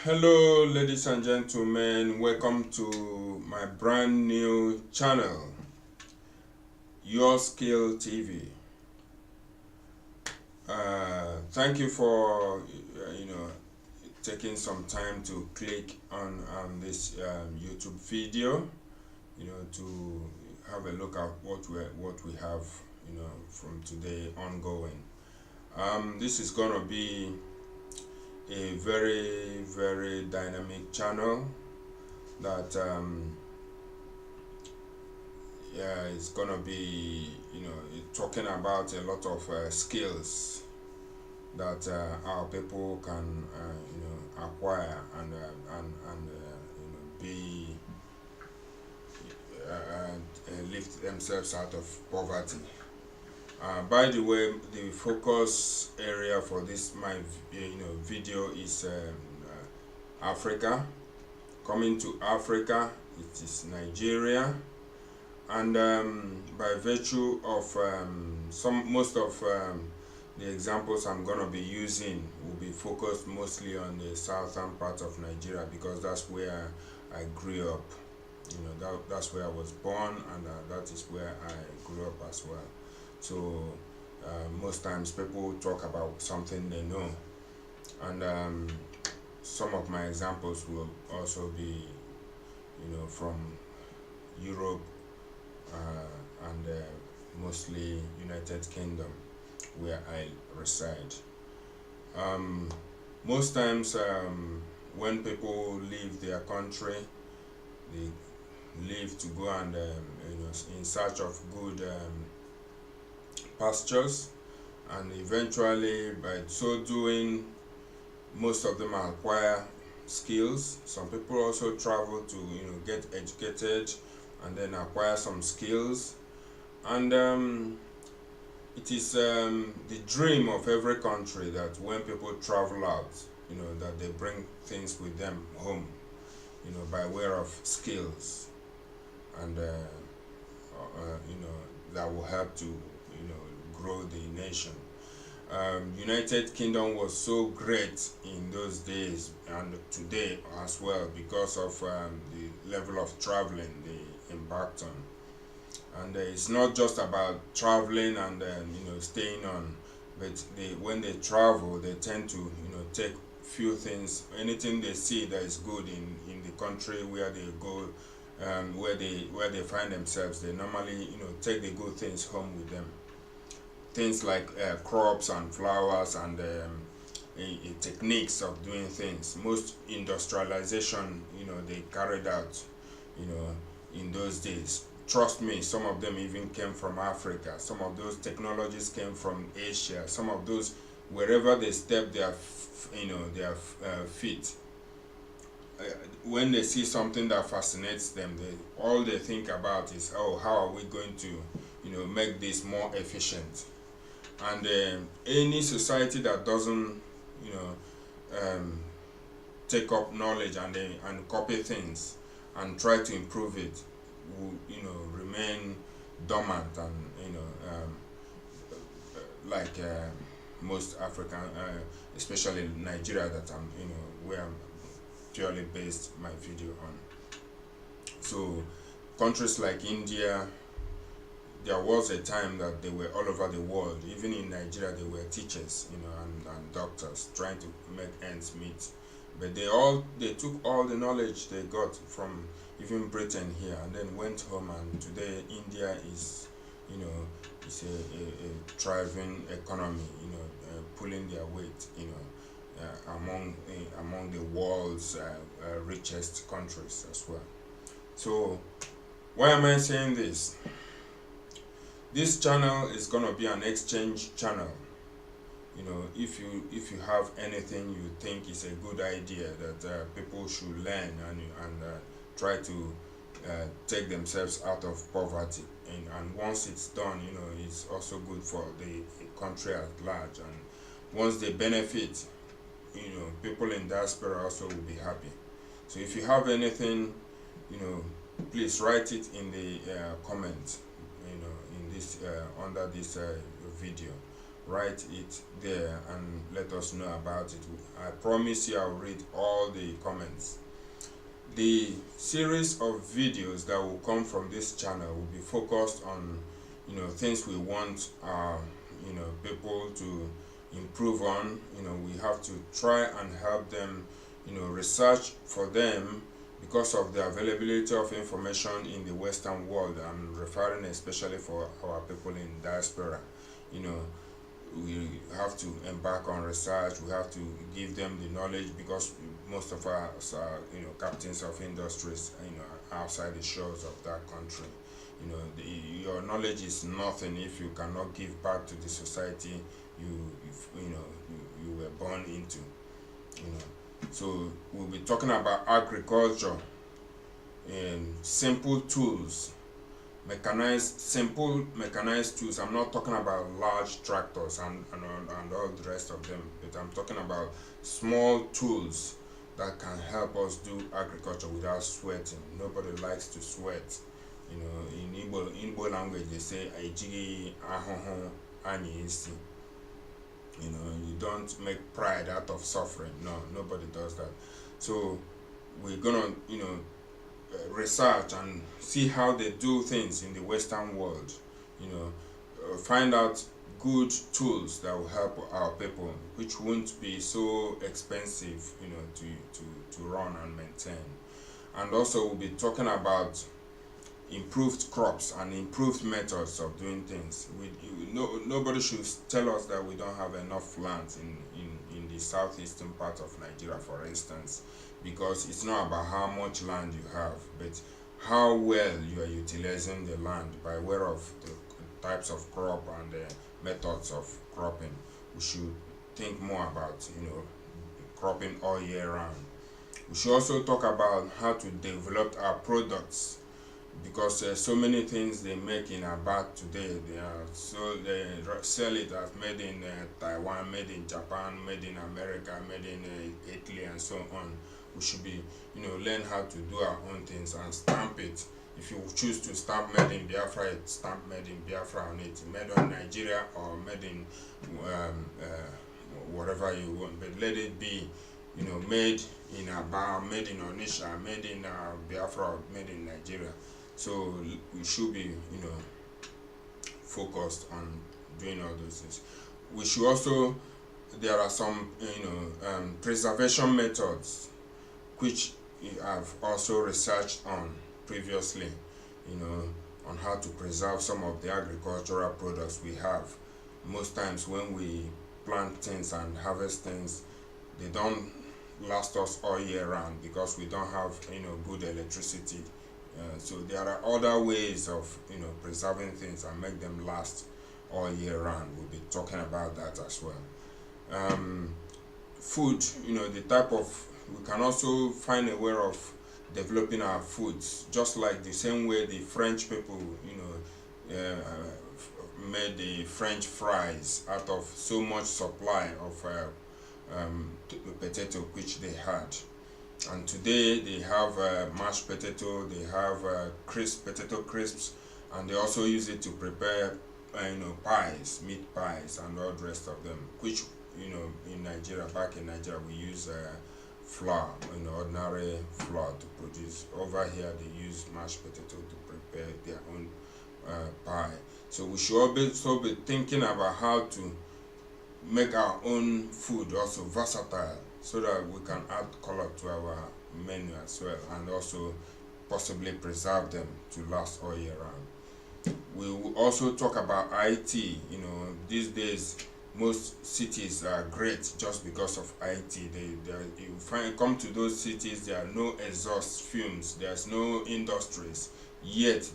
Hello ladies and gentlemen, welcome to my brand new channel, YourSkill TV. Thank you for taking some time to click on this YouTube video, to have a look at what we have from today ongoing. This is gonna be a very dynamic channel that it's gonna be talking about a lot of skills that our people can acquire and be lift themselves out of poverty. By the way, the focus area for this my video is Africa. Coming to Africa, it is Nigeria, and by virtue of most of the examples I'm gonna be using will be focused mostly on the southern part of Nigeria, because that's where I grew up. That's where I was born, and that is where I grew up as well. So most times people talk about something they know, and some of my examples will also be from Europe and mostly United Kingdom, where I reside. Most times when people leave their country, they leave to go and in search of good pastures, and eventually by so doing most of them acquire skills. Some people also travel to get educated and then acquire some skills, and it is the dream of every country that when people travel out, that they bring things with them home, by way of skills, and that will help to grow the nation. United Kingdom was so great in those days and today as well, because of the level of traveling they embarked on. And it's not just about traveling and staying on, but when they travel, they tend to take few things, anything they see that is good in the country where they go, where they find themselves. They normally take the good things home with them. Things like crops and flowers and techniques of doing things. Most industrialization they carried out in those days. Trust me, some of them even came from Africa. Some of those technologies came from Asia. Some of those, wherever they step their feet, when they see something that fascinates them, all they think about is, oh, how are we going to make this more efficient? And any society that doesn't take up knowledge and copy things and try to improve it will remain dormant, and like most African, especially Nigeria, that I'm where I'm purely based my video on. So countries like India, there was a time that they were all over the world. Even in Nigeria, they were teachers, and doctors trying to make ends meet. But they took all the knowledge they got from even Britain here, and then went home. And today, India is, it's a thriving economy, pulling their weight, among the world's richest countries as well. So, why am I saying this? This channel is gonna be an exchange channel. If you have anything you think is a good idea that people should learn and try to take themselves out of poverty, and once it's done, it's also good for the country at large. And once they benefit, people in diaspora also will be happy. So if you have anything, please write it in the comments, in this under this video, write it there and let us know about it. I promise you I'll read all the comments. The series of videos that will come from this channel will be focused on, things we want our, people to improve on. We have to try and help them, research for them because of the availability of information in the Western world. I'm referring especially for our people in diaspora. We have to embark on research. We have to give them the knowledge because most of us are, captains of industries, outside the shores of that country. Your knowledge is nothing if you cannot give back to the society you were born into. So we'll be talking about agriculture and simple tools. Simple mechanized tools. I'm not talking about large tractors and all the rest of them, but I'm talking about small tools that can help us do agriculture without sweating. Nobody likes to sweat. In Igbo language they say "Ejigi ahoho ani isi." You don't make pride out of suffering. No, nobody does that. So we're gonna, research and see how they do things in the Western world. Find out good tools that will help our people, which won't be so expensive, to run and maintain. And also we'll be talking about improved crops and improved methods of doing things. Nobody should tell us that we don't have enough land in the southeastern part of Nigeria, for instance, because it's not about how much land you have, but how well you are utilizing the land by way of the types of crop and the methods of cropping. We should think more about, cropping all year round. We should also talk about how to develop our products, because so many things they make in Aba today, they sell it as made in Taiwan, made in Japan, made in America, made in Italy, and so on. We should be, learn how to do our own things and stamp it. If you choose to stamp made in Biafra, stamp made in Biafra on it, made on Nigeria or made in whatever you want, but let it be, made in Aba, made in Onisha, made in Biafra, made in Nigeria. So we should be, focused on doing all those things. We should also, there are some, preservation methods which I've also researched on previously, on how to preserve some of the agricultural products we have. Most times when we plant things and harvest things, they don't last us all year round because we don't have, good electricity. So there are other ways of, preserving things and make them last all year round. We'll be talking about that as well. Food, the type of, we can also find a way of developing our foods, just like the same way the French people, made the French fries out of so much supply of potato which they had. And today they have mashed potato, they have potato crisps, and they also use it to prepare, pies, meat pies, and all the rest of them. Which, in Nigeria, back in Nigeria, we use flour, ordinary flour to produce. Over here, they use mashed potato to prepare their own pie. So we should also be thinking about how to make our own food also versatile, so that we can add color to our menu as well, and also possibly preserve them to last all year round. We will also talk about IT. These days most cities are great just because of IT. You come to those cities, there are no exhaust fumes, there's no industries, yet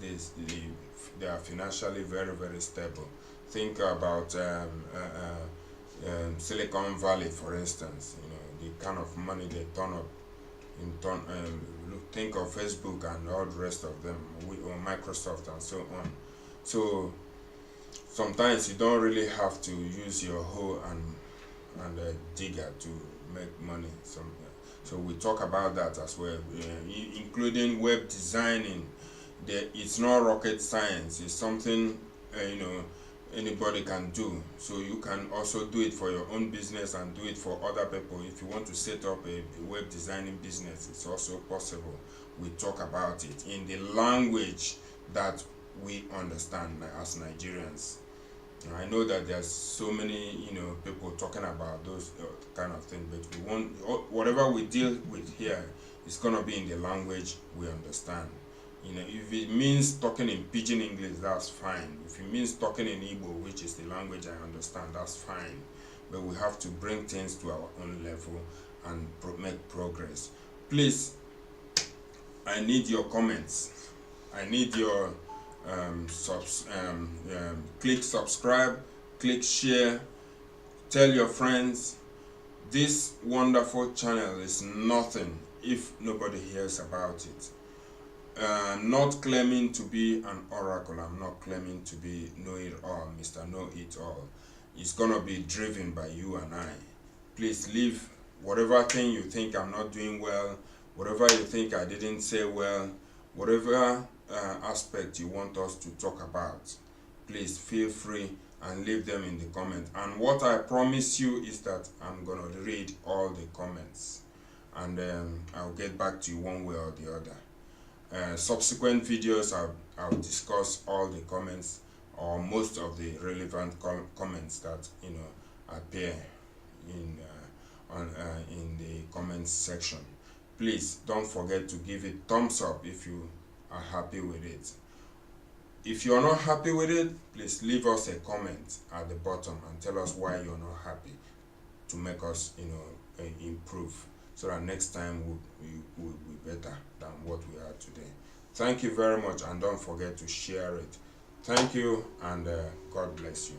they are financially very, very stable. Think about Silicon Valley, for instance. The kind of money they turn up think of Facebook and all the rest of them, or Microsoft and so on. So sometimes you don't really have to use your hoe and a digger to make money. So we talk about that as well, including web designing. It's not rocket science. It's something anybody can do. So you can also do it for your own business and do it for other people. If you want to set up a web designing business, it's also possible. We talk about it in the language that we understand as Nigerians. I know that there's so many, people talking about those kind of things, but we want whatever we deal with here is gonna be in the language we understand. If it means talking in pidgin English, that's fine. If it means talking in Igbo, which is the language I understand, that's fine. But we have to bring things to our own level and make progress. Please, I need your comments. I need your click subscribe, click share, tell your friends. This wonderful channel is nothing if nobody hears about it. Not claiming to be an oracle. I'm not claiming to be know-it-all, Mr. Know-it-all. It's gonna be driven by you and I. Please leave whatever thing you think I'm not doing well, whatever you think I didn't say well, whatever aspect you want us to talk about. Please feel free and leave them in the comment. And what I promise you is that I'm gonna read all the comments, and I'll get back to you one way or the other. Subsequent videos, I'll discuss all the comments or most of the relevant comments that appear in the comments section. Please don't forget to give it thumbs up if you are happy with it. If you're not happy with it, please leave us a comment at the bottom and tell us why you're not happy, to make us improve, so that next time we'll be better than what we are today. Thank you very much, and don't forget to share it. Thank you, and God bless you.